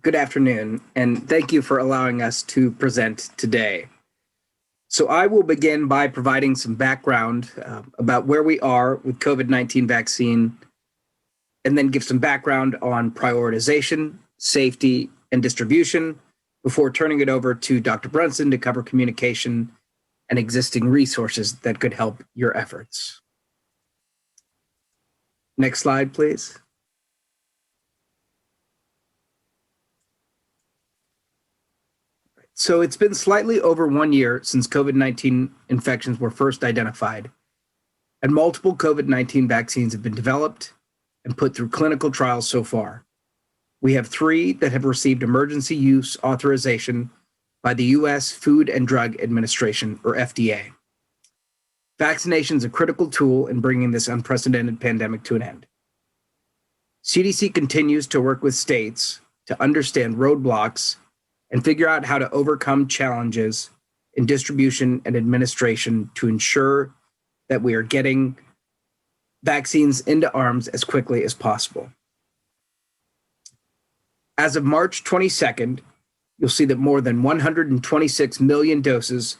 Good afternoon, and thank you for allowing us to present today. So I will begin by providing some background about where we are with COVID-19 vaccine, and then give some background on prioritization, safety, and distribution before turning it over to Dr. Brunson to cover communication and existing resources that could help your efforts. Next slide, please. So it's been slightly over 1 year since COVID-19 infections were first identified, and multiple COVID-19 vaccines have been developed and put through clinical trials so far. We have 3 that have received emergency use authorization by the U.S. Food and Drug Administration, or FDA. Vaccination is a critical tool in bringing this unprecedented pandemic to an end. CDC continues to work with states to understand roadblocks and figure out how to overcome challenges in distribution and administration to ensure that we are getting vaccines into arms as quickly as possible. As of March 22nd, you'll see that more than 126 million doses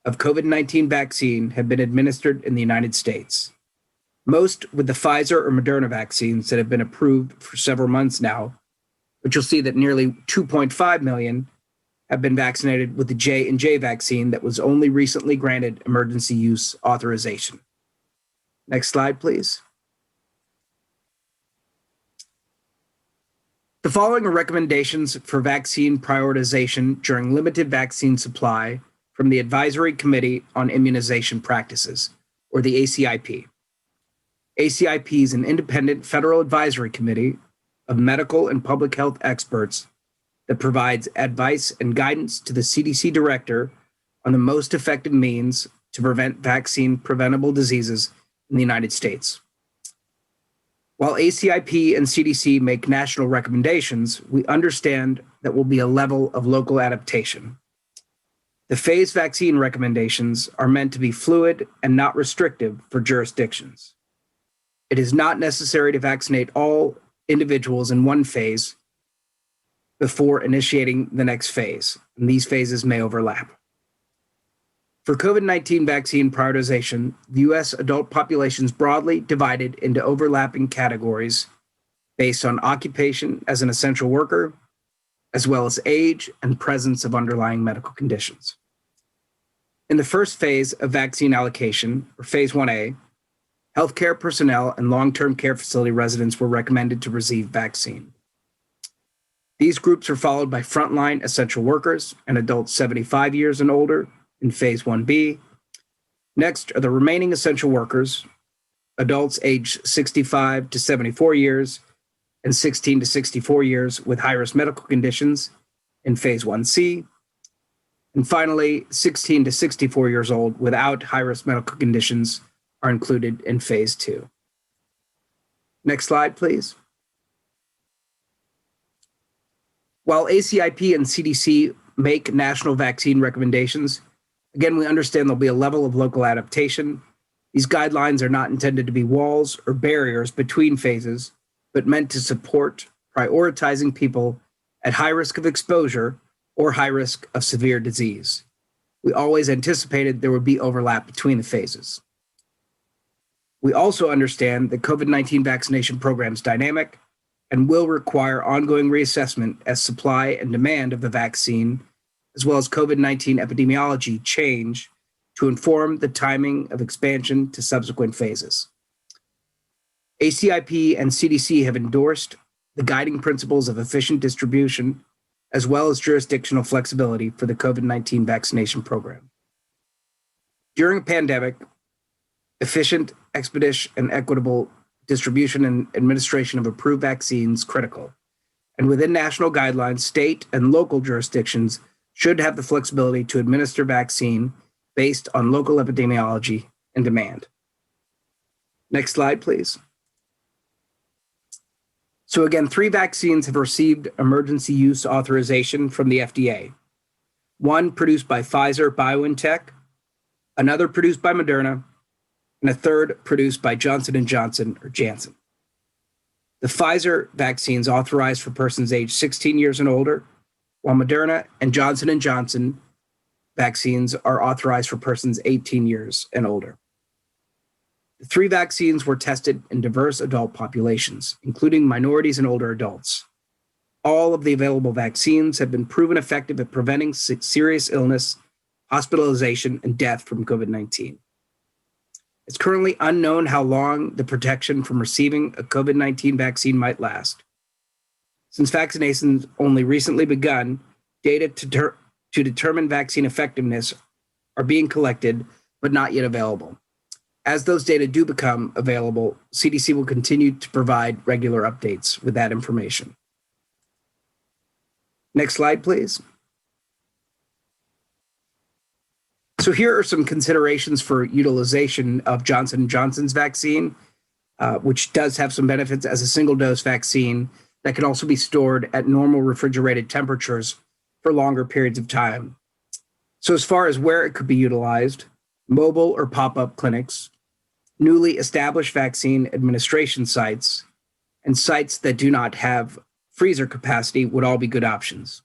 of COVID-19 vaccine have been administered in the United States, most with the Pfizer or Moderna vaccines that have been approved for several months now, but you'll see that nearly 2.5 million have been vaccinated with the J&J vaccine that was only recently granted emergency use authorization. Next slide, please. The following are recommendations for vaccine prioritization during limited vaccine supply from the Advisory Committee on Immunization Practices, or the ACIP. ACIP is an independent federal advisory committee of medical and public health experts that provides advice and guidance to the CDC director on the most effective means to prevent vaccine-preventable diseases in the United States. While ACIP and CDC make national recommendations, we understand that will be a level of local adaptation. The phased vaccine recommendations are meant to be fluid and not restrictive for jurisdictions. It is not necessary to vaccinate all individuals in one phase before initiating the next phase, and these phases may overlap. For COVID-19 vaccine prioritization, the U.S. adult population is broadly divided into overlapping categories based on occupation as an essential worker, as well as age and presence of underlying medical conditions. In the first phase of vaccine allocation, or Phase 1A, healthcare personnel and long-term care facility residents were recommended to receive vaccine. These groups are followed by frontline essential workers and adults 75 years and older in Phase 1B. Next are the remaining essential workers, adults aged 65 to 74 years and 16 to 64 years with high-risk medical conditions in Phase 1C. And finally, 16 to 64 years old without high-risk medical conditions are included in Phase 2. Next slide, please. While ACIP and CDC make national vaccine recommendations, again, we understand there'll be a level of local adaptation. These guidelines are not intended to be walls or barriers between phases, but meant to support prioritizing people at high risk of exposure or high risk of severe disease. We always anticipated there would be overlap between the phases. We also understand that COVID-19 vaccination program is dynamic and will require ongoing reassessment as supply and demand of the vaccine, as well as COVID-19 epidemiology, change to inform the timing of expansion to subsequent phases. ACIP and CDC have endorsed the guiding principles of efficient distribution, as well as jurisdictional flexibility for the COVID-19 vaccination program. During a pandemic, efficient, expeditious, and equitable distribution and administration of approved vaccines critical. And within national guidelines, state and local jurisdictions should have the flexibility to administer vaccine based on local epidemiology and demand. Next slide, please. So again, 3 vaccines have received emergency use authorization from the FDA. One produced by Pfizer-BioNTech, another produced by Moderna, and a third produced by Johnson & Johnson, or Janssen. The Pfizer vaccines authorized for persons aged 16 years and older, while Moderna and Johnson & Johnson vaccines are authorized for persons 18 years and older. The three vaccines were tested in diverse adult populations, including minorities and older adults. All of the available vaccines have been proven effective at preventing serious illness, hospitalization, and death from COVID-19. It's currently unknown how long the protection from receiving a COVID-19 vaccine might last. Since vaccinations only recently begun, data to determine vaccine effectiveness are being collected, but not yet available. As those data do become available, CDC will continue to provide regular updates with that information. Next slide, please. So here are some considerations for utilization of Johnson & Johnson's vaccine, which does have some benefits as a single-dose vaccine that can also be stored at normal refrigerated temperatures for longer periods of time. So as far as where it could be utilized, mobile or pop-up clinics, newly established vaccine administration sites, and sites that do not have freezer capacity would all be good options.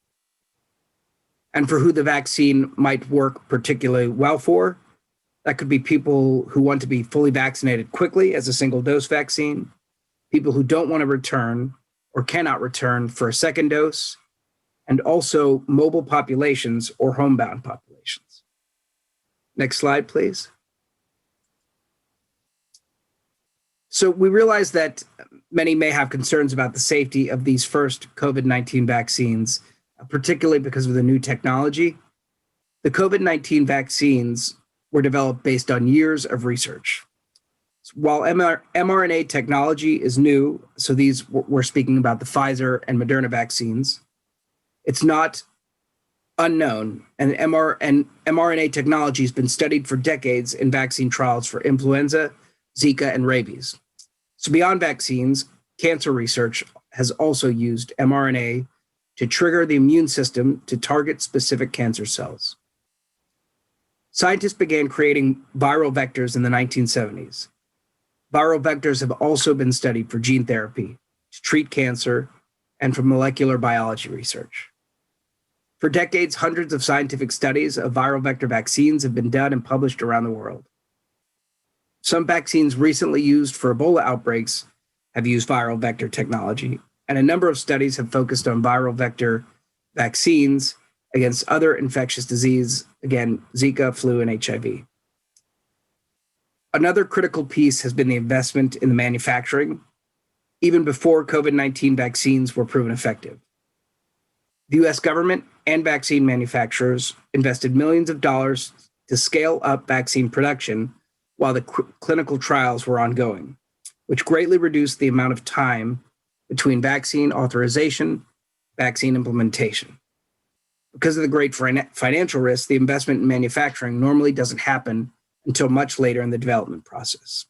And for who the vaccine might work particularly well for, that could be people who want to be fully vaccinated quickly as a single-dose vaccine, people who don't want to return or cannot return for a second dose, and also mobile populations or homebound populations. Next slide, please. So we realize that many may have concerns about the safety of these first COVID-19 vaccines, particularly because of the new technology. The COVID-19 vaccines were developed based on years of research. While mRNA technology is new, so these we're speaking about the Pfizer and Moderna vaccines, it's not unknown, and mRNA technology has been studied for decades in vaccine trials for influenza, Zika, and rabies. So beyond vaccines, cancer research has also used mRNA to trigger the immune system to target specific cancer cells. Scientists began creating viral vectors in the 1970s. Viral vectors have also been studied for gene therapy, to treat cancer, and for molecular biology research. For decades, hundreds of scientific studies of viral vector vaccines have been done and published around the world. Some vaccines recently used for Ebola outbreaks have used viral vector technology, and a number of studies have focused on viral vector vaccines against other infectious diseases, again, Zika, flu, and HIV. Another critical piece has been the investment in the manufacturing, even before COVID-19 vaccines were proven effective. The US government and vaccine manufacturers invested millions of dollars to scale up vaccine production while the clinical trials were ongoing, which greatly reduced the amount of time between vaccine authorization, vaccine implementation. Because of the great financial risk, the investment in manufacturing normally doesn't happen until much later in the development process.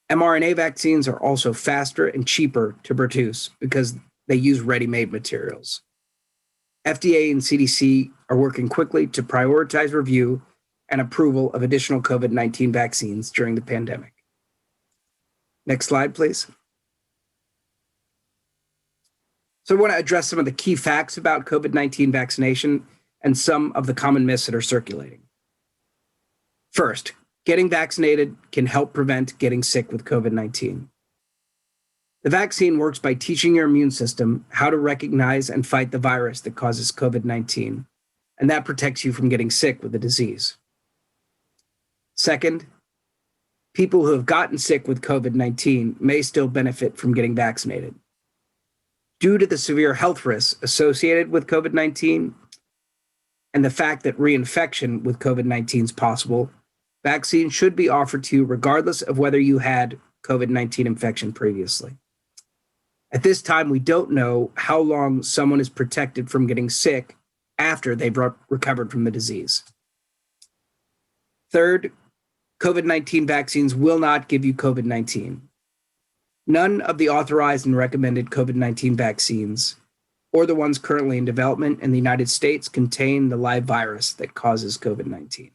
mRNA vaccines are also faster and cheaper to produce because they use ready-made materials. FDA and CDC are working quickly to prioritize review and approval of additional COVID-19 vaccines during the pandemic. Next slide, please. So I want to address some of the key facts about COVID-19 vaccination and some of the common myths that are circulating. First, getting vaccinated can help prevent getting sick with COVID-19. The vaccine works by teaching your immune system how to recognize and fight the virus that causes COVID-19, and that protects you from getting sick with the disease. Second, people who have gotten sick with COVID-19 may still benefit from getting vaccinated. Due to the severe health risks associated with COVID-19 and the fact that reinfection with COVID-19 is possible, vaccines should be offered to you regardless of whether you had COVID-19 infection previously. At this time, we don't know how long someone is protected from getting sick after they've recovered from the disease. Third, COVID-19 vaccines will not give you COVID-19. None of the authorized and recommended COVID-19 vaccines, or the ones currently in development in the United States, contain the live virus that causes COVID-19.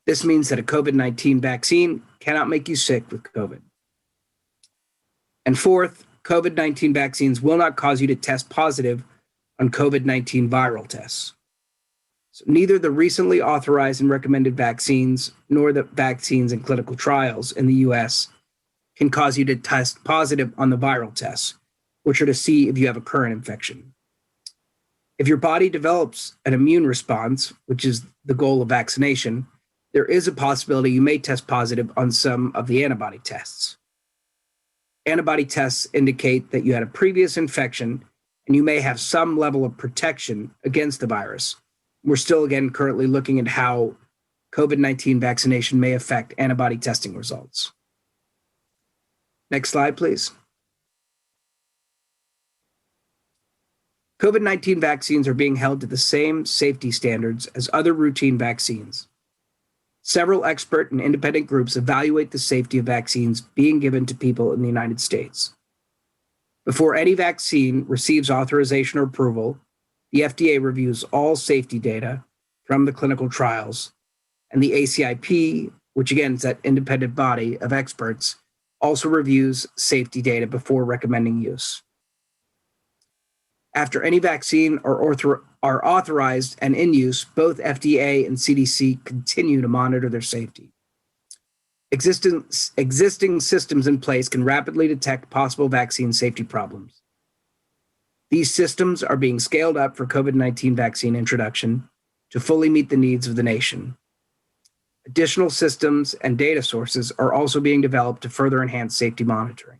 This means that a COVID-19 vaccine cannot make you sick with COVID. And fourth, COVID-19 vaccines will not cause you to test positive on COVID-19 viral tests. So neither the recently authorized and recommended vaccines nor the vaccines in clinical trials in the US can cause you to test positive on the viral tests, which are to see if you have a current infection. If your body develops an immune response, which is the goal of vaccination, there is a possibility you may test positive on some of the antibody tests. Antibody tests indicate that you had a previous infection and you may have some level of protection against the virus. We're still, again, currently looking at how COVID-19 vaccination may affect antibody testing results. Next slide, please. COVID-19 vaccines are being held to the same safety standards as other routine vaccines. Several expert and independent groups evaluate the safety of vaccines being given to people in the United States. Before any vaccine receives authorization or approval, the FDA reviews all safety data from the clinical trials, and the ACIP, which again is that independent body of experts, also reviews safety data before recommending use. After any vaccine are authorized and in use, both FDA and CDC continue to monitor their safety. Existing systems in place can rapidly detect possible vaccine safety problems. These systems are being scaled up for COVID-19 vaccine introduction to fully meet the needs of the nation. Additional systems and data sources are also being developed to further enhance safety monitoring.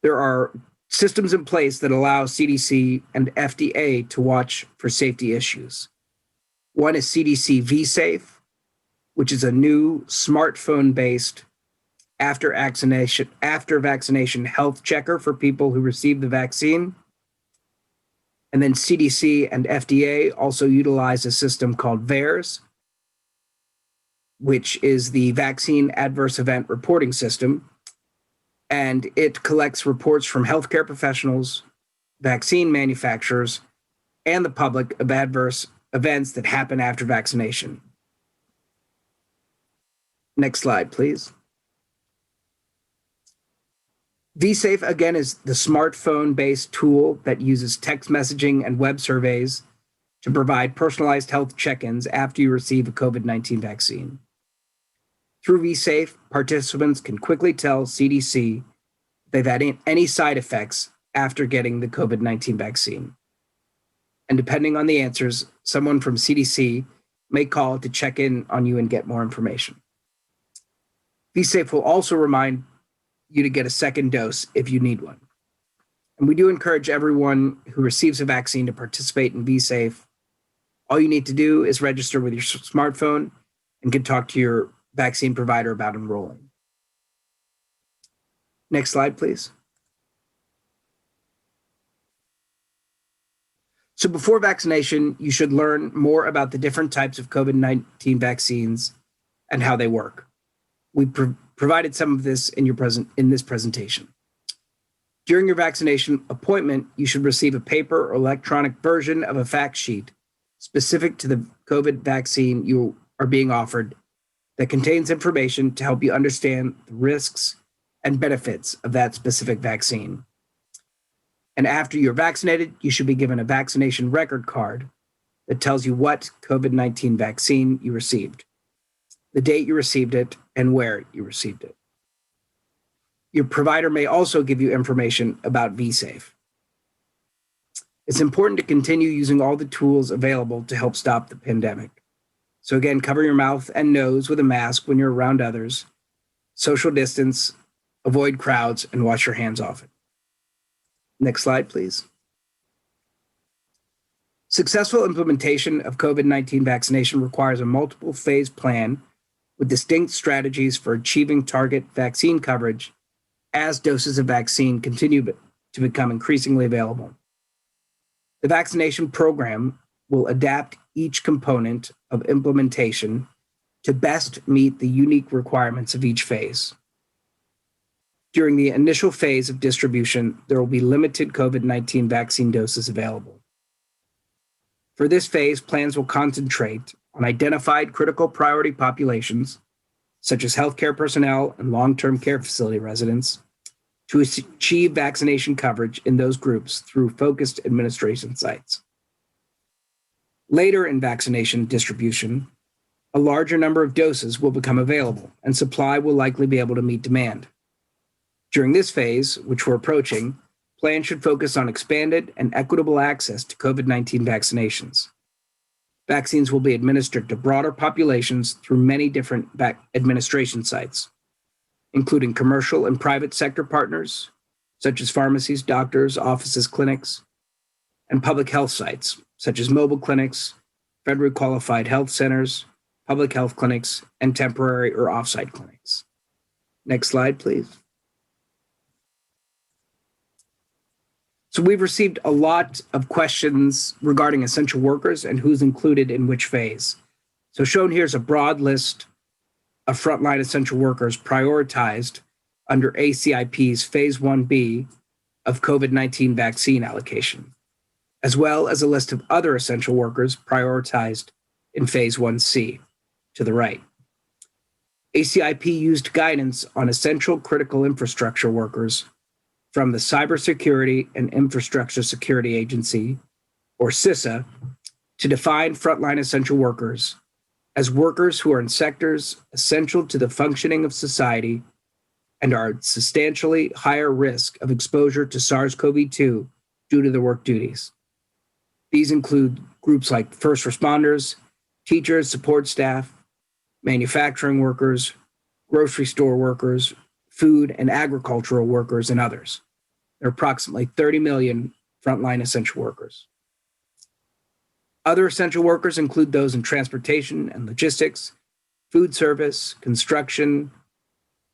There are systems in place that allow CDC and FDA to watch for safety issues. One is CDC VSafe, which is a new smartphone-based after vaccination health checker for people who receive the vaccine. And then CDC and FDA also utilize a system called VAERS, which is the Vaccine Adverse Event Reporting System. And it collects reports from healthcare professionals, vaccine manufacturers, and the public of adverse events that happen after vaccination. Next slide, please. VSafe, again, is the smartphone-based tool that uses text messaging and web surveys to provide personalized health check-ins after you receive a COVID-19 vaccine. Through VSafe, participants can quickly tell CDC if they've had any side effects after getting the COVID-19 vaccine. And depending on the answers, someone from CDC may call to check in on you and get more information. VSafe will also remind you to get a second dose if you need one. And we do encourage everyone who receives a vaccine to participate in VSafe. All you need to do is register with your smartphone and can talk to your vaccine provider about enrolling. Next slide, please. So before vaccination, you should learn more about the different types of COVID-19 vaccines and how they work. We provided some of this in this presentation. During your vaccination appointment, you should receive a paper or electronic version of a fact sheet specific to the COVID vaccine you are being offered that contains information to help you understand the risks and benefits of that specific vaccine. And after you're vaccinated, you should be given a vaccination record card that tells you what COVID-19 vaccine you received, the date you received it, and where you received it. Your provider may also give you information about VSafe. It's important to continue using all the tools available to help stop the pandemic. So again, cover your mouth and nose with a mask when you're around others, social distance, avoid crowds, and wash your hands often. Next slide, please. Successful implementation of COVID-19 vaccination requires a multiple phase plan with distinct strategies for achieving target vaccine coverage as doses of vaccine continue to become increasingly available. The vaccination program will adapt each component of implementation to best meet the unique requirements of each phase. During the initial phase of distribution, there will be limited COVID-19 vaccine doses available. For this phase, plans will concentrate on identified critical priority populations, such as healthcare personnel and long-term care facility residents, to achieve vaccination coverage in those groups through focused administration sites. Later in vaccination distribution, a larger number of doses will become available, and supply will likely be able to meet demand. During this phase, which we're approaching, plans should focus on expanded and equitable access to COVID-19 vaccinations. Vaccines will be administered to broader populations through many different administration sites, including commercial and private sector partners, such as pharmacies, doctors, offices, clinics, and public health sites, such as mobile clinics, federally qualified health centers, public health clinics, and temporary or off-site clinics. Next slide, please. So we've received a lot of questions regarding essential workers and who's included in which phase. So shown here is a broad list of frontline essential workers prioritized under ACIP's Phase 1B of COVID-19 vaccine allocation, as well as a list of other essential workers prioritized in Phase 1C to the right. ACIP used guidance on essential critical infrastructure workers from the Cybersecurity and Infrastructure Security Agency, or CISA, to define frontline essential workers as workers who are in sectors essential to the functioning of society and are at substantially higher risk of exposure to SARS-CoV-2 due to their work duties. These include groups like first responders, teachers, support staff, manufacturing workers, grocery store workers, food and agricultural workers, and others. There are approximately 30 million frontline essential workers. Other essential workers include those in transportation and logistics, food service, construction,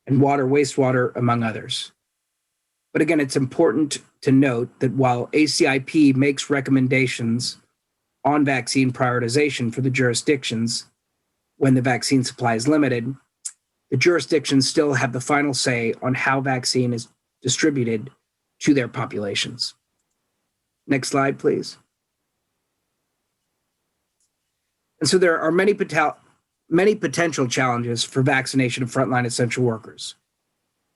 and water, wastewater, among others. But again, it's important to note that while ACIP makes recommendations on vaccine prioritization for the jurisdictions when the vaccine supply is limited, the jurisdictions still have the final say on how vaccine is distributed to their populations. Next slide, please. And so there are many potential challenges for vaccination of frontline essential workers.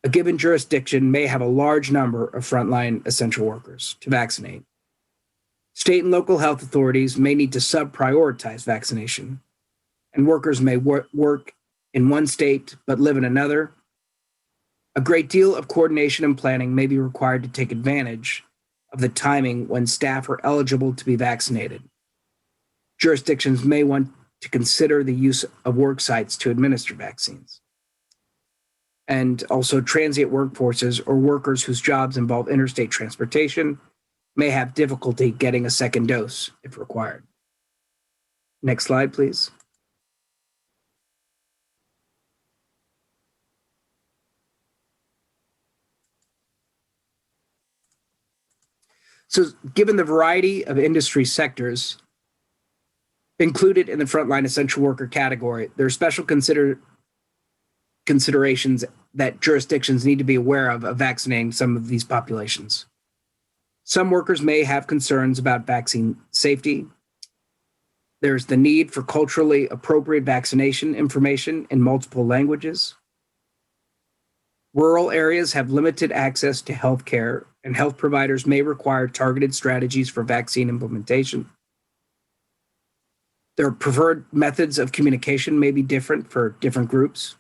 A given jurisdiction may have a large number of frontline essential workers to vaccinate. State and local health authorities may need to sub-prioritize vaccination, and workers may work in one state but live in another. A great deal of coordination and planning may be required to take advantage of the timing when staff are eligible to be vaccinated. Jurisdictions may want to consider the use of work sites to administer vaccines. And also transient workforces or workers whose jobs involve interstate transportation may have difficulty getting a second dose if required. Next slide, please. So given the variety of industry sectors included in the frontline essential worker category, there are special considerations that jurisdictions need to be aware of vaccinating some of these populations. Some workers may have concerns about vaccine safety. There's the need for culturally appropriate vaccination information in multiple languages. Rural areas have limited access to health care, and health providers may require targeted strategies for vaccine implementation. Their preferred methods of communication may be different for different groups.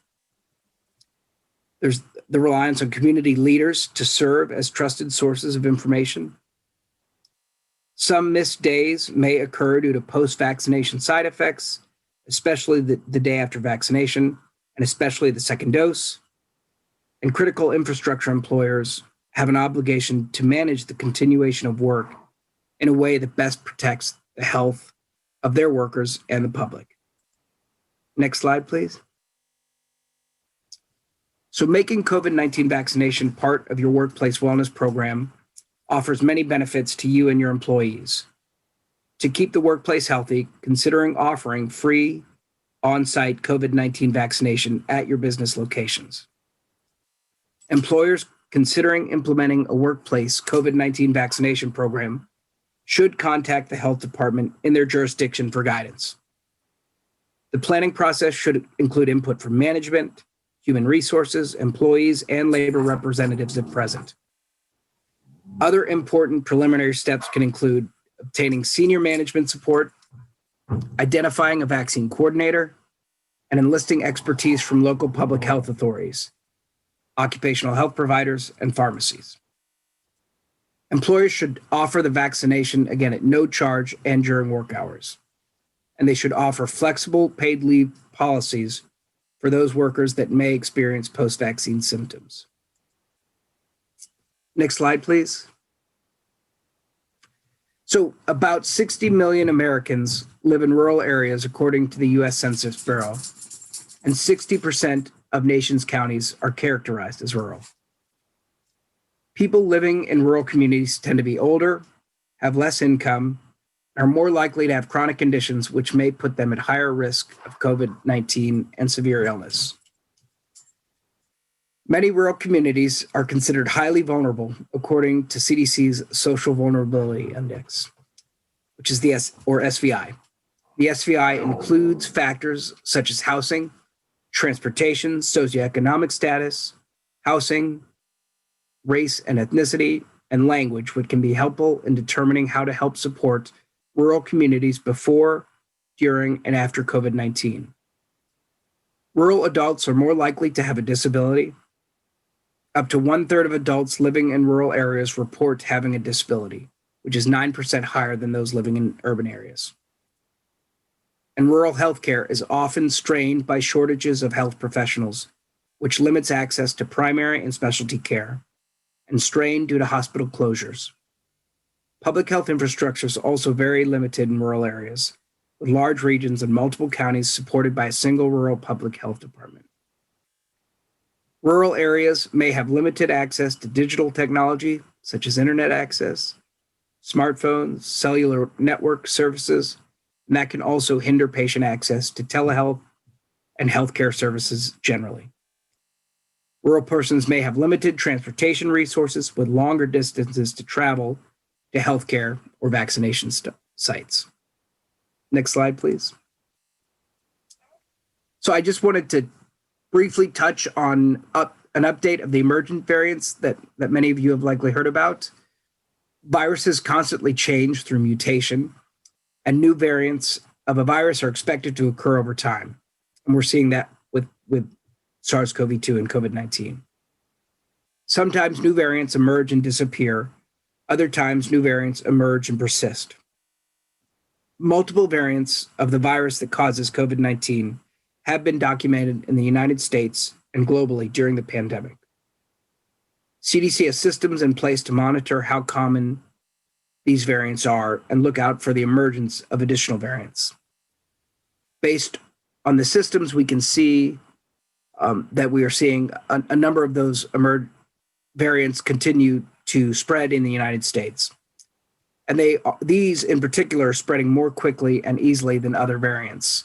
There's the reliance on community leaders to serve as trusted sources of information. Some missed days may occur due to post-vaccination side effects, especially the day after vaccination, and especially the second dose. And critical infrastructure employers have an obligation to manage the continuation of work in a way that best protects the health of their workers and the public. Next slide, please. So making COVID-19 vaccination part of your workplace wellness program offers many benefits to you and your employees. To keep the workplace healthy, considering offering free on-site COVID-19 vaccination at your business locations. Employers considering implementing a workplace COVID-19 vaccination program should contact the health department in their jurisdiction for guidance. The planning process should include input from management, human resources, employees, and labor representatives if present. Other important preliminary steps can include obtaining senior management support, identifying a vaccine coordinator, and enlisting expertise from local public health authorities, occupational health providers, and pharmacies. Employers should offer the vaccination, again, at no charge and during work hours. And they should offer flexible paid leave policies for those workers that may experience post-vaccine symptoms. Next slide, please. So about 60 million Americans live in rural areas, according to the U.S. Census Bureau, and 60% of nation's counties are characterized as rural. People living in rural communities tend to be older, have less income, are more likely to have chronic conditions which may put them at higher risk of COVID-19 and severe illness. Many rural communities are considered highly vulnerable according to CDC's Social Vulnerability Index, which is the SVI. The SVI includes factors such as housing, transportation, socioeconomic status, housing, race and ethnicity, and language, which can be helpful in determining how to help support rural communities before, during, and after COVID-19. Rural adults are more likely to have a disability. Up to 1/3 of adults living in rural areas report having a disability, which is 9% higher than those living in urban areas. And rural healthcare is often strained by shortages of health professionals, which limits access to primary and specialty care, and strained due to hospital closures. Public health infrastructure is also very limited in rural areas, with large regions and multiple counties supported by a single rural public health department. Rural areas may have limited access to digital technology, such as internet access, smartphones, cellular network services, and that can also hinder patient access to telehealth and healthcare services generally. Rural persons may have limited transportation resources with longer distances to travel to healthcare or vaccination sites. Next slide, please. So I just wanted to briefly touch on an update of the emergent variants that many of you have likely heard about. Viruses constantly change through mutation, and new variants of a virus are expected to occur over time. And we're seeing that with SARS-CoV-2 and COVID-19. Sometimes new variants emerge and disappear. Other times, new variants emerge and persist. Multiple variants of the virus that causes COVID-19 have been documented in the United States and globally during the pandemic. CDC has systems in place to monitor how common these variants are and look out for the emergence of additional variants. Based on the systems, we can see that we are seeing a number of those variants continue to spread in the United States. And these in particular are spreading more quickly and easily than other variants,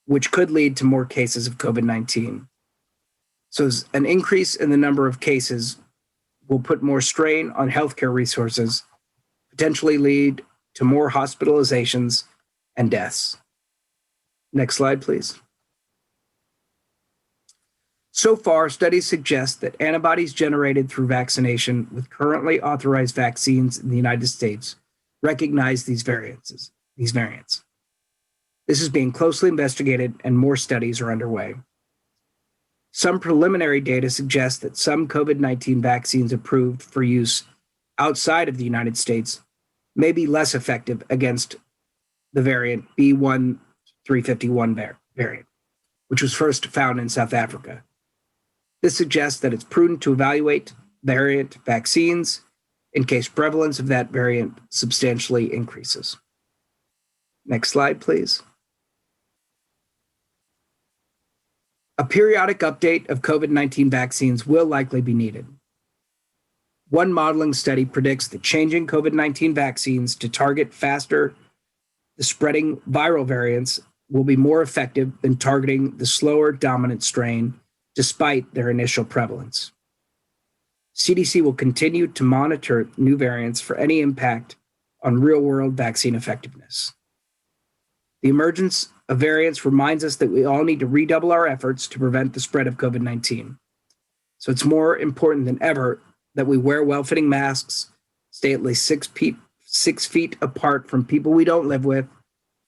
which could lead to more cases of COVID-19. So an increase in the number of cases will put more strain on healthcare resources, potentially lead to more hospitalizations and deaths. Next slide, please. So far, studies suggest that antibodies generated through vaccination with currently authorized vaccines in the United States recognize these variants. This is being closely investigated and more studies are underway. Some preliminary data suggest that some COVID-19 vaccines approved for use outside of the United States may be less effective against the variant B1351 variant, which was first found in South Africa. This suggests that it's prudent to evaluate variant vaccines in case prevalence of that variant substantially increases. Next slide, please. A periodic update of COVID-19 vaccines will likely be needed. One modeling study predicts that changing COVID-19 vaccines to target faster the spreading viral variants will be more effective than targeting the slower dominant strain despite their initial prevalence. CDC will continue to monitor new variants for any impact on real-world vaccine effectiveness. The emergence of variants reminds us that we all need to redouble our efforts to prevent the spread of COVID-19. So it's more important than ever that we wear well-fitting masks, stay at least 6 feet apart from people we don't live with,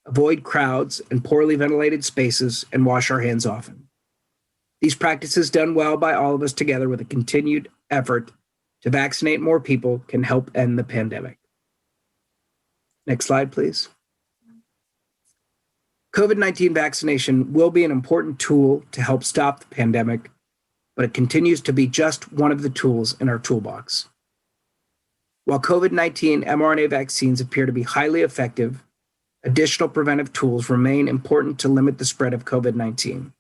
avoid crowds and poorly ventilated spaces, and wash our hands often. These practices, done well by all of us together with a continued effort to vaccinate more people, can help end the pandemic. Next slide, please. COVID-19 vaccination will be an important tool to help stop the pandemic, but it continues to be just one of the tools in our toolbox. While COVID-19 mRNA vaccines appear to be highly effective, additional preventive tools remain important to limit the spread of COVID-19.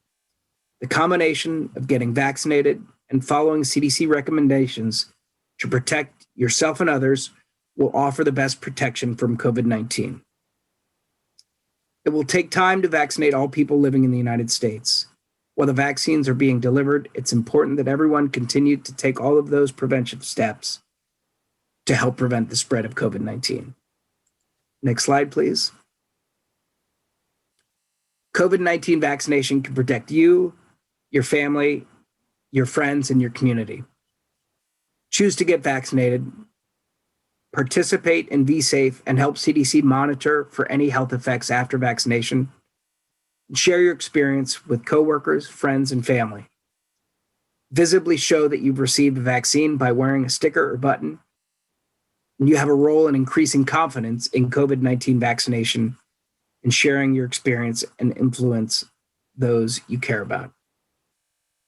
The combination of getting vaccinated and following CDC recommendations to protect yourself and others will offer the best protection from COVID-19. It will take time to vaccinate all people living in the United States. While the vaccines are being delivered, it's important that everyone continue to take all of those preventive steps to help prevent the spread of COVID-19. Next slide, please. COVID-19 vaccination can protect you, your family, your friends, and your community. Choose to get vaccinated, participate in VSafe, and help CDC monitor for any health effects after vaccination. Share your experience with coworkers, friends, and family. Visibly show that you've received the vaccine by wearing a sticker or button, and you have a role in increasing confidence in COVID-19 vaccination and sharing your experience and influence those you care about.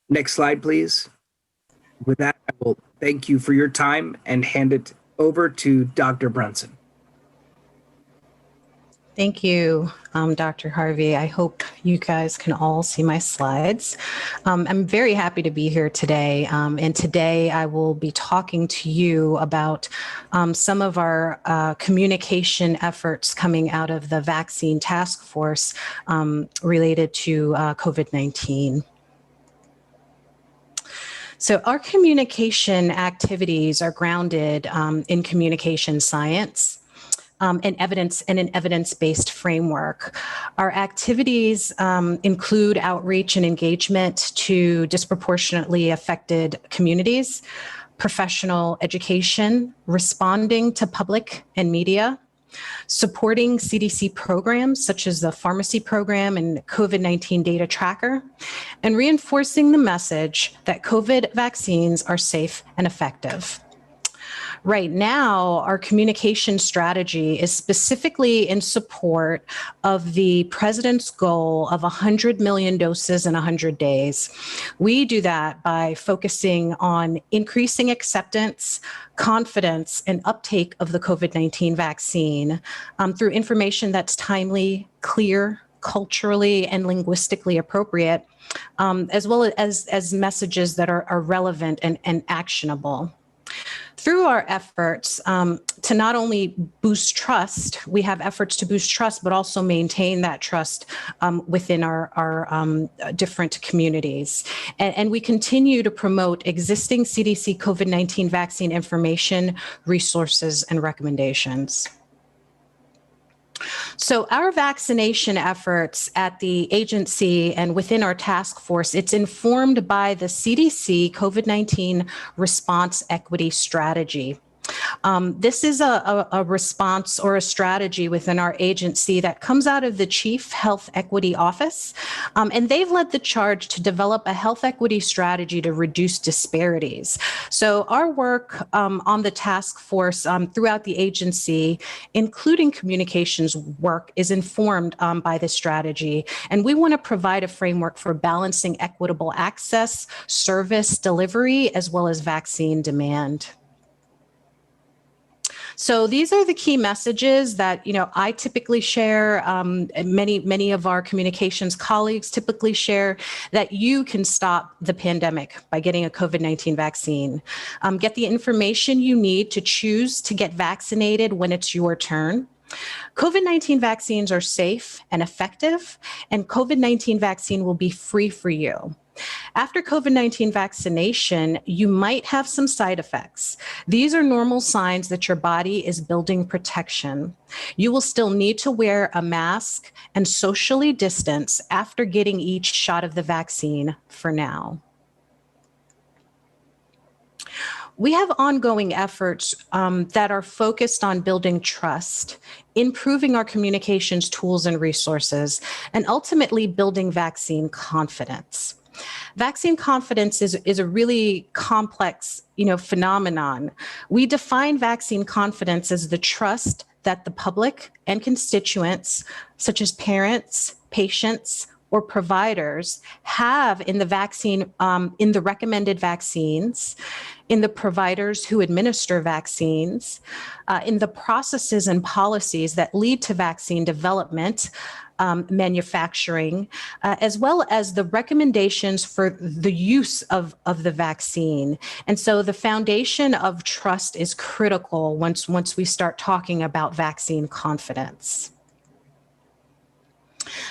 Next slide, please. With that, I will thank you for your time and hand it over to Dr. Brunson. Thank you, Dr. Harvey. I hope you guys can all see my slides. I'm very happy to be here today. And today I will be talking to you about some of our communication efforts coming out of the vaccine task force related to COVID-19. So our communication activities are grounded in communication science. And an evidence-based framework. Our activities include outreach and engagement to disproportionately affected communities, professional education, responding to public and media, supporting CDC programs such as the pharmacy program and COVID-19 data tracker, and reinforcing the message that COVID vaccines are safe and effective. Right now, our communication strategy is specifically in support of the president's goal of 100 million doses in 100 days. We do that by focusing on increasing acceptance, confidence, and uptake of the COVID-19 vaccine through information that's timely, clear, culturally and linguistically appropriate, as well as messages that are relevant and actionable. Through our efforts to not only boost trust, we have efforts to boost trust, but also maintain that trust within our different communities. And we continue to promote existing CDC COVID-19 vaccine information, resources, and recommendations. So our vaccination efforts at the agency and within our task force, it's informed by the CDC COVID-19 response equity strategy. This is a response or a strategy within our agency that comes out of the Chief Health Equity Office, and they've led the charge to develop a health equity strategy to reduce disparities. So our work on the task force throughout the agency, including communications work, is informed by this strategy, and we want to provide a framework for balancing equitable access, service delivery, as well as vaccine demand. So these are the key messages that, I typically share, many of our communications colleagues typically share, that you can stop the pandemic by getting a COVID-19 vaccine. Get the information you need to choose to get vaccinated when it's your turn. COVID-19 vaccines are safe and effective, and COVID-19 vaccine will be free for you. After COVID-19 vaccination, you might have some side effects. These are normal signs that your body is building protection. You will still need to wear a mask and socially distance after getting each shot of the vaccine for now. We have ongoing efforts that are focused on building trust, improving our communications tools and resources, and ultimately building vaccine confidence. Vaccine confidence is a really complex, phenomenon. We define vaccine confidence as the trust that the public and constituents, such as parents, patients, or providers, have in the vaccine, in the recommended vaccines, in the providers who administer vaccines, in the processes and policies that lead to vaccine development, manufacturing, as well as the recommendations for the use of the vaccine. And so the foundation of trust is critical once we start talking about vaccine confidence.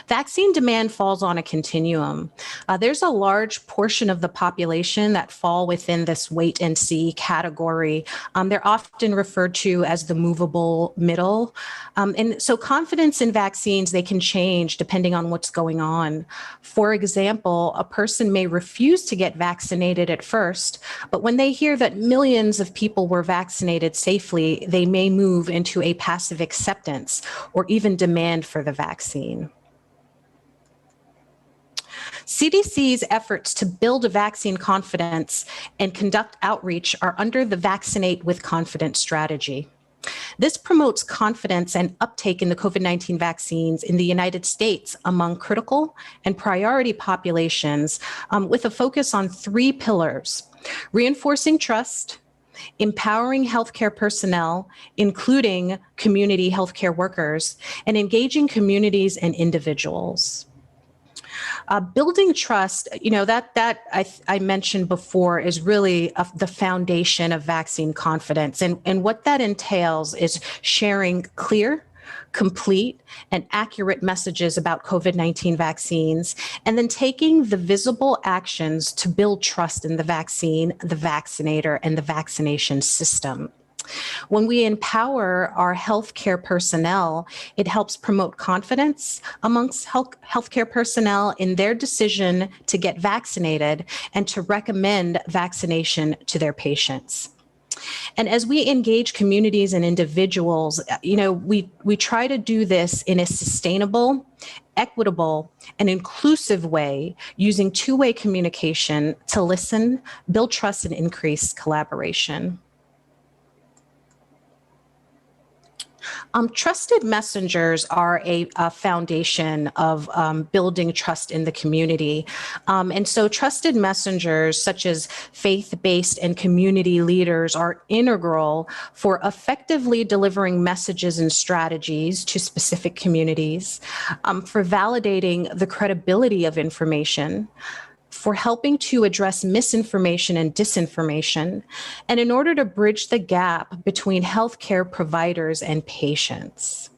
Vaccine demand falls on a continuum. There's a large portion of the population that fall within this wait and see category. They're often referred to as the movable middle. And so confidence in vaccines, they can change depending on what's going on. For example, a person may refuse to get vaccinated at first, but when they hear that millions of people were vaccinated safely, they may move into a passive acceptance or even demand for the vaccine. CDC's efforts to build a vaccine confidence and conduct outreach are under the Vaccinate with Confidence strategy. This promotes confidence and uptake in the COVID-19 vaccines in the United States among critical and priority populations with a focus on 3 pillars: reinforcing trust, empowering healthcare personnel, including community healthcare workers, and engaging communities and individuals. Building trust, that I mentioned before is really the foundation of vaccine confidence. And what that entails is sharing clear, complete, and accurate messages about COVID-19 vaccines, and then taking the visible actions to build trust in the vaccine, the vaccinator, and the vaccination system. When we empower our healthcare personnel, it helps promote confidence amongst healthcare personnel in their decision to get vaccinated and to recommend vaccination to their patients. And as we engage communities and individuals, we try to do this in a sustainable, equitable, and inclusive way using two-way communication to listen, build trust, and increase collaboration. Trusted messengers are a foundation of building trust in the community. And so trusted messengers such as faith-based and community leaders are integral for effectively delivering messages and strategies to specific communities, for validating the credibility of information, for helping to address misinformation and disinformation, and in order to bridge the gap between healthcare providers and patients.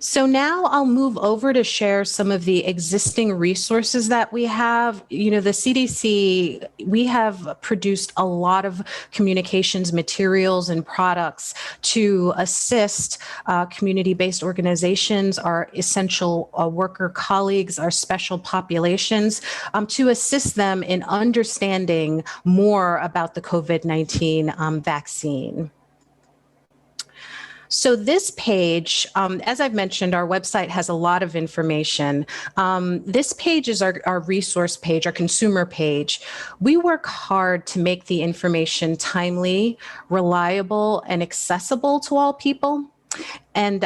So now I'll move over to share some of the existing resources that we have. The CDC, we have produced a lot of communications materials and products to assist community-based organizations, our essential worker colleagues, our special populations, to assist them in understanding more about the COVID-19 vaccine. So this page, as I've mentioned, our website has a lot of information. This page is our resource page, our consumer page. We work hard to make the information timely, reliable, and accessible to all people. And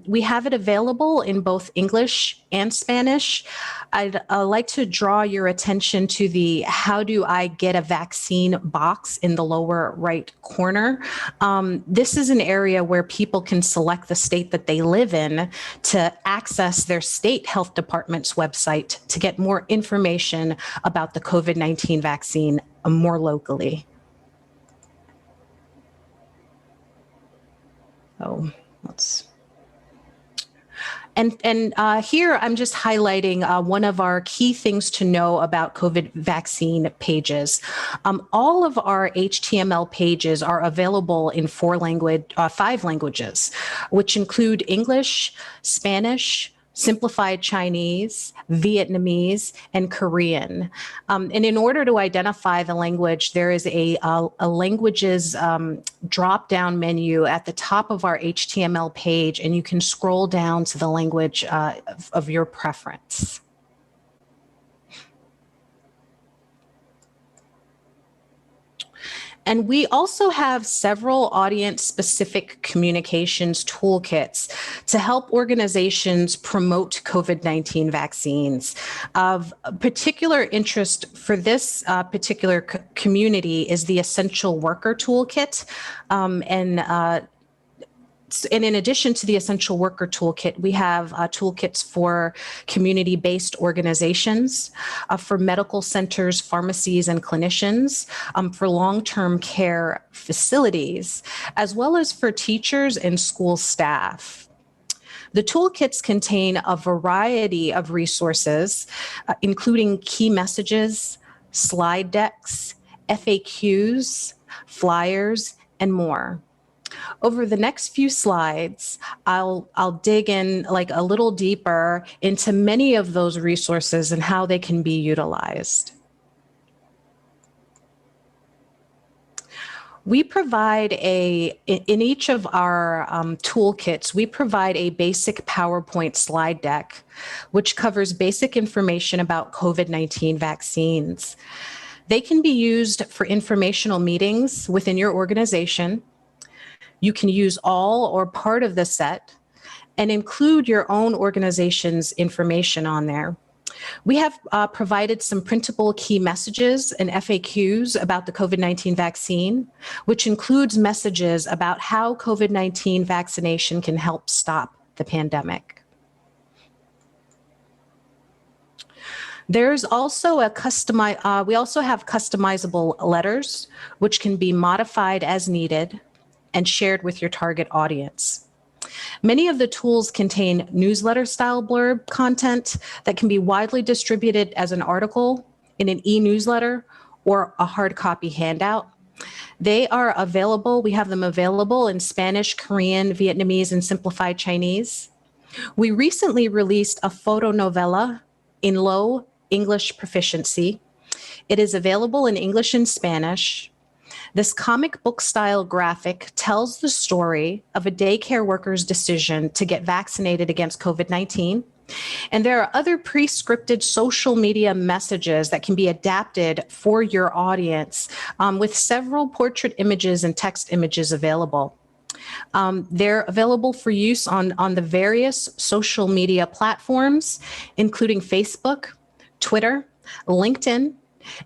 we have it available in both English and Spanish. I'd like to draw your attention to the "How do I get a vaccine" box in the lower right corner. This is an area where people can select the state that they live in to access their state health department's website to get more information about the COVID-19 vaccine more locally. And here I'm just highlighting one of our key things to know about COVID vaccine pages. All of our HTML pages are available in 5 languages, which include English, Spanish, Simplified Chinese, Vietnamese, and Korean. And in order to identify the language, there is a languages drop-down menu at the top of our HTML page, and you can scroll down to the language of your preference. And we also have several audience-specific communications toolkits to help organizations promote COVID-19 vaccines. Of particular interest for this particular community is the Essential Worker Toolkit. And in addition to the Essential Worker Toolkit, we have toolkits for community-based organizations, for medical centers, pharmacies, and clinicians, for long-term care facilities, as well as for teachers and school staff. The toolkits contain a variety of resources, including key messages, slide decks, FAQs, flyers, and more. Over the next few slides, I'll dig in like a little deeper into many of those resources and how they can be utilized. We provide in each of our toolkits, we provide a basic PowerPoint slide deck, which covers basic information about COVID-19 vaccines. They can be used for informational meetings within your organization. You can use all or part of the set and include your own organization's information on there. We have provided some printable key messages and FAQs about the COVID-19 vaccine, which includes messages about how COVID-19 vaccination can help stop the pandemic. There's also we also have customizable letters, which can be modified as needed and shared with your target audience. Many of the tools contain newsletter-style blurb content that can be widely distributed as an article in an e-newsletter or a hard copy handout. They are available, we have them available in Spanish, Korean, Vietnamese, and Simplified Chinese. We recently released a photo novella in low English proficiency. It is available in English and Spanish. This comic book style graphic tells the story of a daycare worker's decision to get vaccinated against COVID-19. And there are other pre-scripted social media messages that can be adapted for your audience with several portrait images and text images available. They're available for use on the various social media platforms, including Facebook, Twitter, LinkedIn,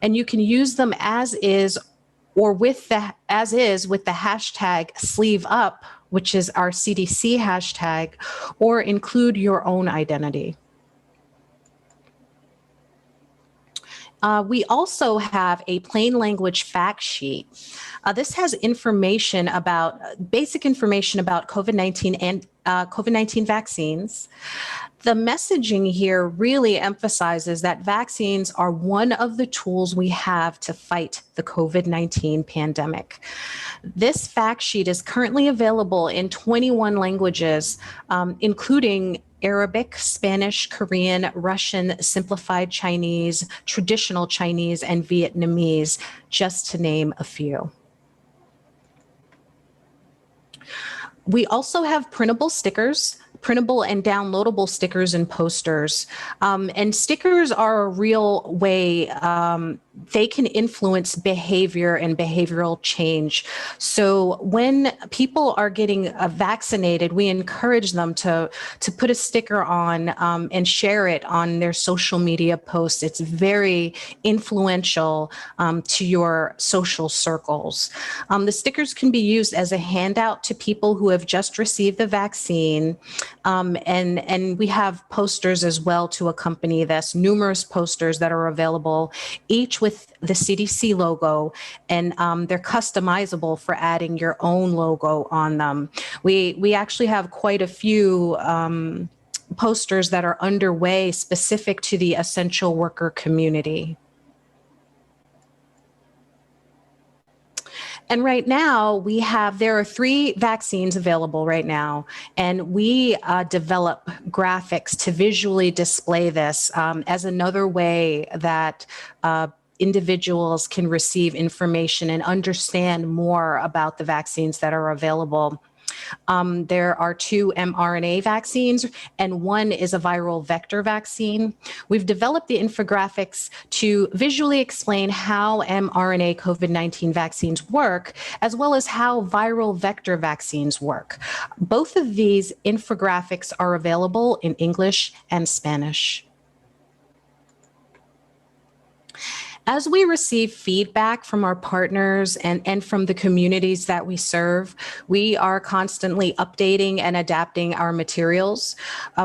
and you can use them as is or with the hashtag sleeve up, which is our CDC hashtag, or include your own identity. We also have a plain language fact sheet. This has information about, basic information about COVID-19 and COVID-19 vaccines. The messaging here really emphasizes that vaccines are one of the tools we have to fight the COVID-19 pandemic. This fact sheet is currently available in 21 languages, including Arabic, Spanish, Korean, Russian, Simplified Chinese, Traditional Chinese, and Vietnamese, just to name a few. We also have printable stickers, printable and downloadable stickers and posters. And stickers are a real way, they can influence behavior and behavioral change. So when people are getting vaccinated, we encourage them to put a sticker on and share it on their social media posts. It's very influential to your social circles. The stickers can be used as a handout to people who have just received the vaccine. And we have posters as well to accompany this, numerous posters that are available, each with the CDC logo, and they're customizable for adding your own logo on them. We actually have quite a few posters that are underway specific to the essential worker community. And right now there are 3 vaccines available right now, and we develop graphics to visually display this as another way that individuals can receive information and understand more about the vaccines that are available. There are 2 mRNA vaccines, and 1 is a viral vector vaccine. We've developed the infographics to visually explain how mRNA COVID-19 vaccines work, as well as how viral vector vaccines work. Both of these infographics are available in English and Spanish. As we receive feedback from our partners and from the communities that we serve, we are constantly updating and adapting our materials.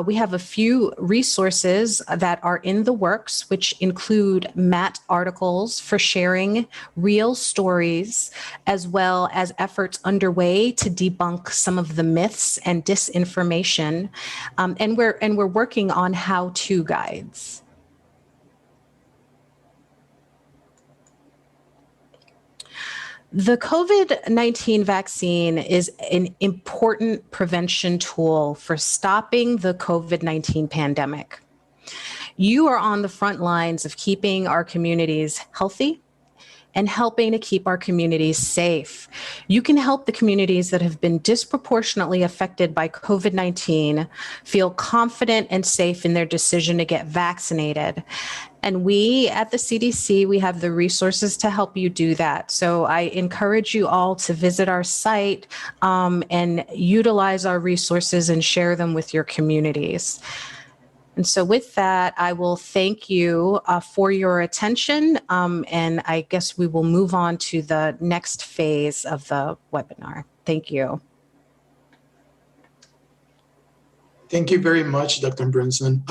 We have a few resources that are in the works, which include MAT articles for sharing real stories, as well as efforts underway to debunk some of the myths and disinformation. And we're working on how-to guides. The COVID-19 vaccine is an important prevention tool for stopping the COVID-19 pandemic. You are on the front lines of keeping our communities healthy and helping to keep our communities safe. You can help the communities that have been disproportionately affected by COVID-19 feel confident and safe in their decision to get vaccinated. And we at the CDC, we have the resources to help you do that. So I encourage you all to visit our site and utilize our resources and share them with your communities. And so with that, I will thank you for your attention. And I guess we will move on to the next phase of the webinar. Thank you. Thank you very much, Dr. Brunson.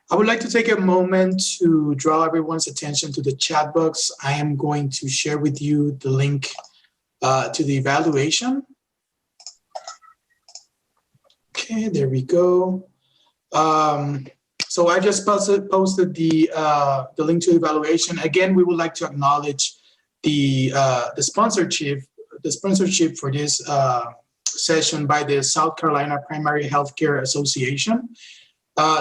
I would like to take a moment to draw everyone's attention to the chat box. I am going to share with you the link to the evaluation. Okay, there we go. So I just posted the link to evaluation. Again, we would like to acknowledge the sponsorship for this session by the South Carolina Primary Healthcare Association.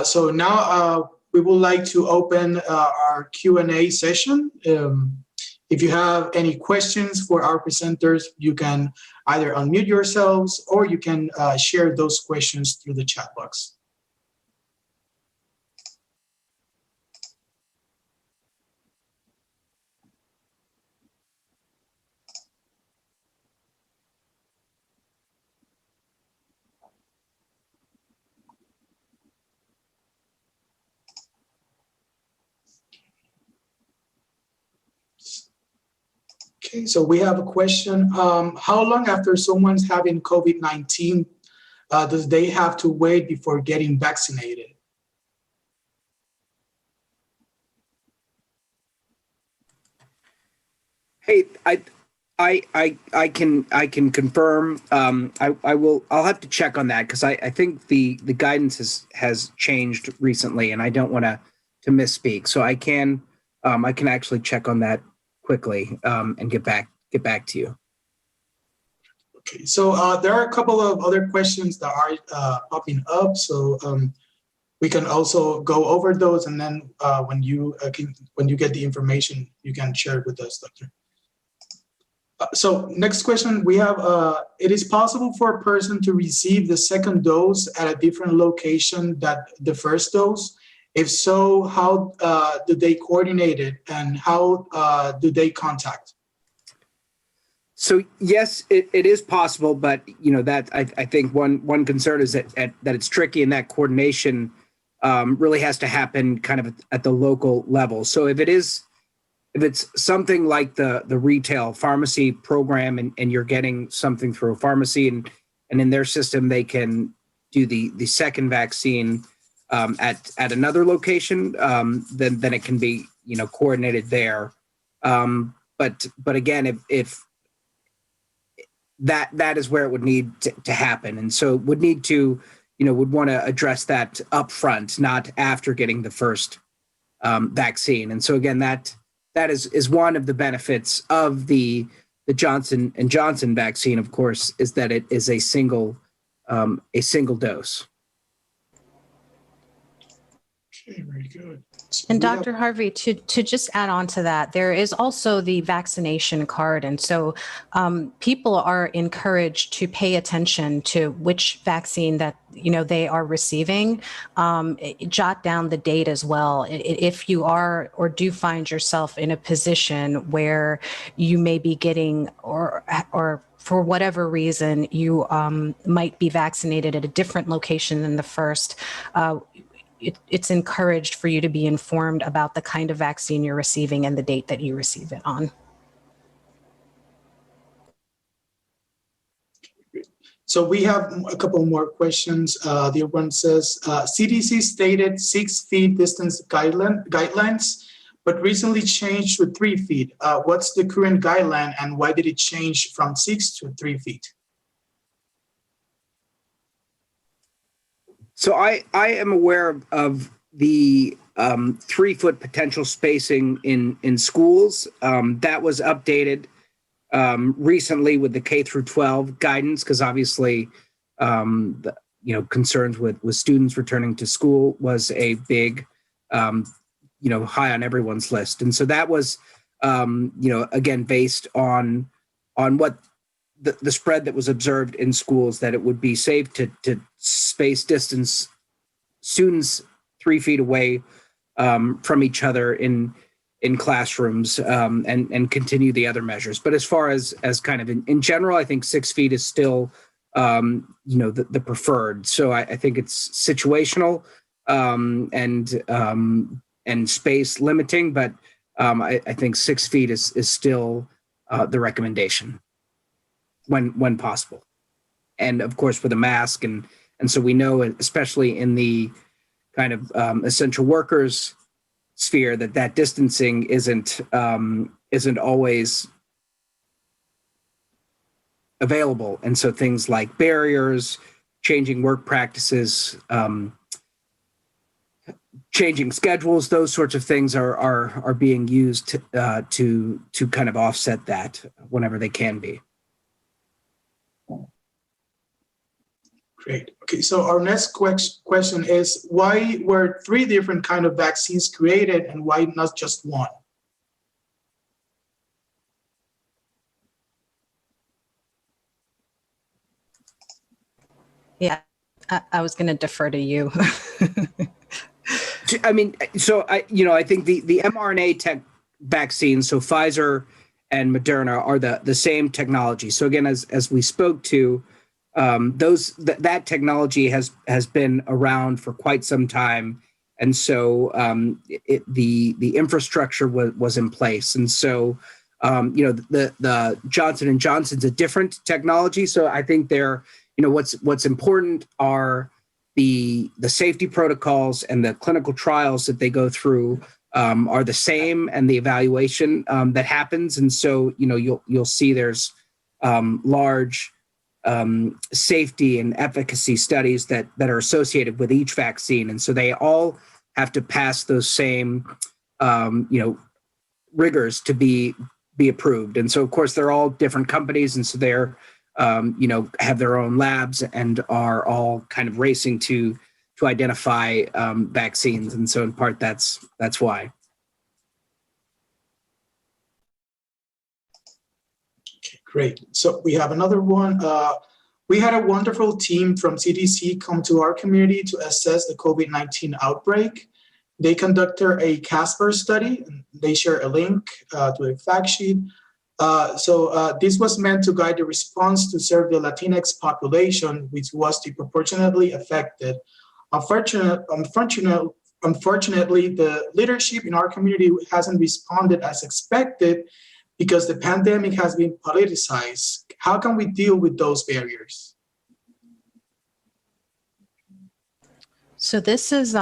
So now we would like to open our Q&A session. If you have any questions for our presenters, you can either unmute yourselves or you can share those questions through the chat box. Okay, so we have a question. How long after someone's having COVID-19 does they have to wait before getting vaccinated? Hey, I can confirm. I'll have to check on that because I think the guidance has changed recently, and I don't want to misspeak. So I can actually check on that quickly and get back to you. Okay, so there are a couple of other questions that are popping up. So we can also go over those, and then when you get the information, you can share it with us, Doctor. So next question we have, it is possible for a person to receive the second dose at a different location than the first dose? If so, how do they coordinate it and how do they contact? So yes, it is possible, but you know that I think one concern is that it's tricky, and that coordination really has to happen kind of at the local level. So if it's something like the retail pharmacy program and you're getting something through a pharmacy and in their system they can do the second vaccine at another location, then it can be coordinated there. But again, if that is where it would need to happen, and so it would need to would want to address that up front, not after getting the first vaccine. And so again, that is one of the benefits of the Johnson & Johnson vaccine, of course, is that it is a single dose. Okay, very good. So And Dr. Harvey, to just add on to that, there is also the vaccination card. And so people are encouraged to pay attention to which vaccine that, they are receiving. Jot down the date as well. If you are or do find yourself in a position where you may be getting or for whatever reason, you might be vaccinated at a different location than the first, it's encouraged for you to be informed about the kind of vaccine you're receiving and the date that you receive it on. So we have a couple more questions. The other one says, CDC stated 6 feet distance guidelines, but recently changed to 3 feet. What's the current guideline and why did it change from 6 to 3 feet? So I am aware of the 3-foot potential spacing in schools. That was updated recently with the K through 12 guidance, because obviously, concerns with students returning to school was a big, high on everyone's list. And so that was, again, based on what the spread that was observed in schools, that it would be safe to space distance students 3 feet away from each other in classrooms and continue the other measures. But as far as kind of in general, I think 6 feet is still, the preferred. So I think it's situational and space limiting, but I think 6 feet is still the recommendation when possible. And of course with a mask. And so we know, especially in the kind of essential workers sphere, that distancing isn't always available. And so things like barriers, changing work practices, changing schedules, those sorts of things are being used to kind of offset that whenever they can be. Great. Okay, so our next question is, why were 3 different kind of vaccines created and why not just one? Yeah, I was going to defer to you. I mean, so I think the mRNA tech vaccines, so Pfizer and Moderna, are the same technology. So again, as we spoke to, that technology has been around for quite some time, and so the infrastructure was in place, and so the Johnson & Johnson's a different technology. So I think they're what's important are the safety protocols and the clinical trials that they go through are the same, and the evaluation that happens, and so you'll see there's large safety and efficacy studies that are associated with each vaccine. And so they all have to pass those same, rigors to be approved. And so, of course, they're all different companies. And so they're, have their own labs and are all kind of racing to identify vaccines. And so in part, that's why. Great. So we have another one. We had a wonderful team from CDC come to our community to assess the COVID-19 outbreak. They conducted a Casper study. And they share a link to a fact sheet. So this was meant to guide the response to serve the Latinx population, which was disproportionately affected. Unfortunately, the leadership in our community hasn't responded as expected, because the pandemic has been politicized. How can we deal with those barriers? So this is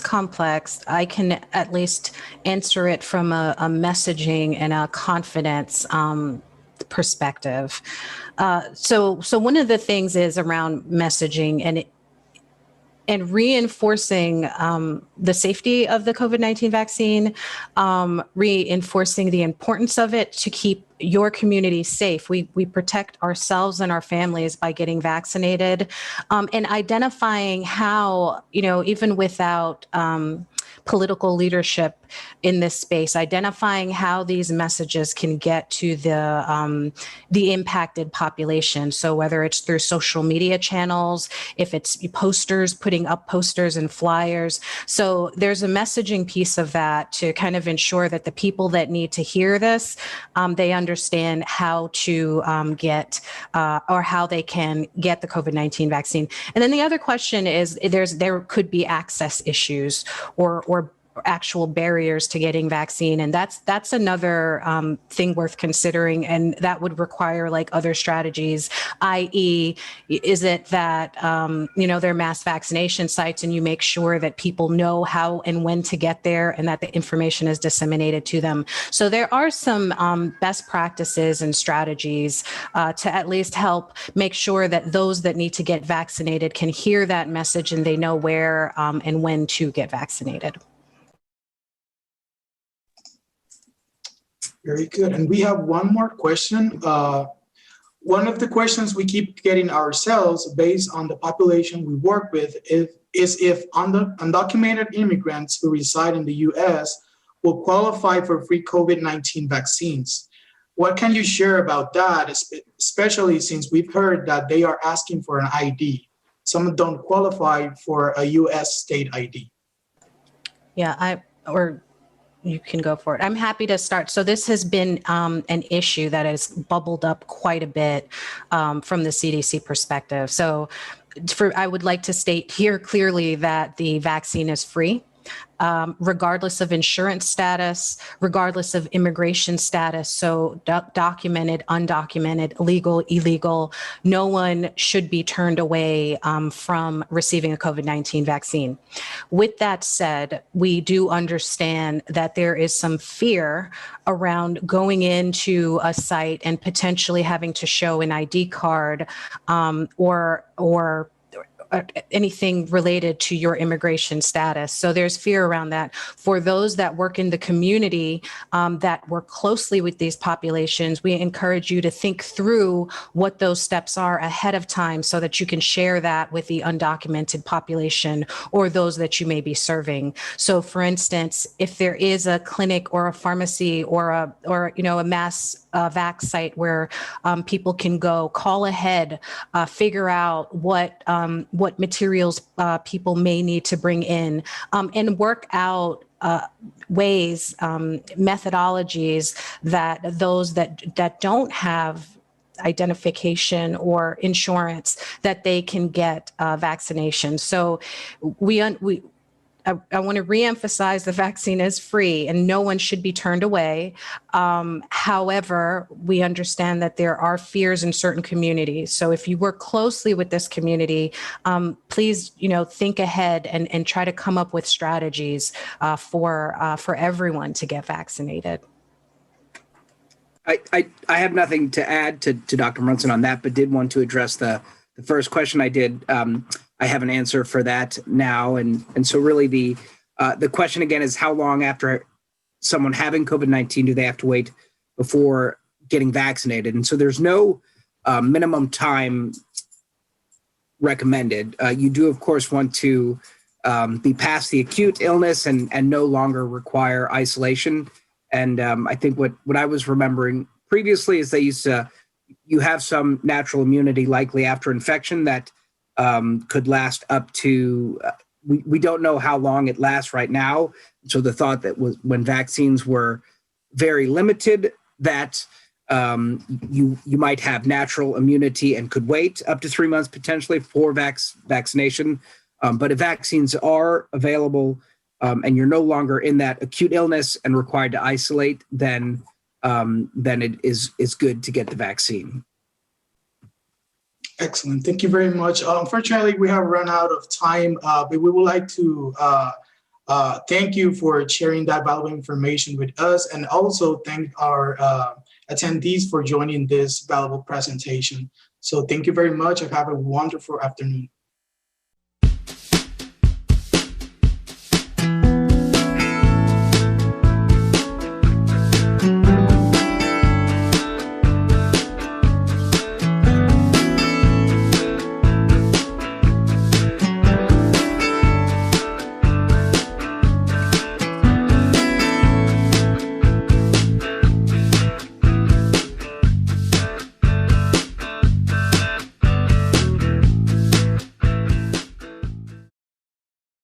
complex. I can at least answer it from a messaging and a confidence perspective. So one of the things is around messaging and reinforcing the safety of the COVID-19 vaccine, reinforcing the importance of it to keep your community safe. We protect ourselves and our families by getting vaccinated, and identifying how, even without political leadership in this space, identifying how these messages can get to the impacted population. So whether it's through social media channels, if it's posters, putting up posters and flyers. So there's a messaging piece of that to kind of ensure that the people that need to hear this, they understand how to get or how they can get the COVID-19 vaccine. And then the other question is there could be access issues or actual barriers to getting vaccine. And that's another thing worth considering. And that would require like other strategies, i.e., is it that, there are mass vaccination sites and you make sure that people know how and when to get there and that the information is disseminated to them. So there are some best practices and strategies to at least help make sure that those that need to get vaccinated can hear that message and they know where and when to get vaccinated. Very good. And we have one more question. One of the questions we keep getting ourselves based on the population we work with is if undocumented immigrants who reside in the US will qualify for free COVID-19 vaccines. What can you share about that, especially since we've heard that they are asking for an ID? Some don't qualify for a US state ID. Yeah, you can go for it. I'm happy to start. So this has been an issue that has bubbled up quite a bit from the CDC perspective. So I would like to state here clearly that the vaccine is free. Regardless of insurance status, regardless of immigration status, so documented, undocumented, legal, illegal, no one should be turned away from receiving a COVID-19 vaccine. With that said, we do understand that there is some fear around going into a site and potentially having to show an ID card or anything related to your immigration status. So there's fear around that. For those that work in the community that work closely with these populations, we encourage you to think through what those steps are ahead of time so that you can share that with the undocumented population or those that you may be serving. So for instance, if there is a clinic or a pharmacy or a mass vac site where people can go, call ahead, figure out what materials people may need to bring in, and work out ways, methodologies that those that don't have identification or insurance, that they can get vaccination. So I want to reemphasize the vaccine is free and no one should be turned away. However, we understand that there are fears in certain communities. So if you work closely with this community, please, think ahead and try to come up with strategies for everyone to get vaccinated. I have nothing to add to Dr. Brunson on that, but did want to address the first question I did. I have an answer for that now. And so really the question again is how long after someone having COVID-19 do they have to wait before getting vaccinated? And so there's no minimum time recommended. You do, of course, want to be past the acute illness and no longer require isolation. And I think what I was remembering previously is you have some natural immunity likely after infection that could last up to, we don't know how long it lasts right now. So the thought that was when vaccines were very limited, that you might have natural immunity and could wait up to 3 months potentially for vaccination. But if vaccines are available and you're no longer in that acute illness and required to isolate, then it is good to get the vaccine. Excellent. Thank you very much. Unfortunately, we have run out of time, but we would like to thank you for sharing that valuable information with us, and also thank our attendees for joining this valuable presentation. So thank you very much and have a wonderful afternoon.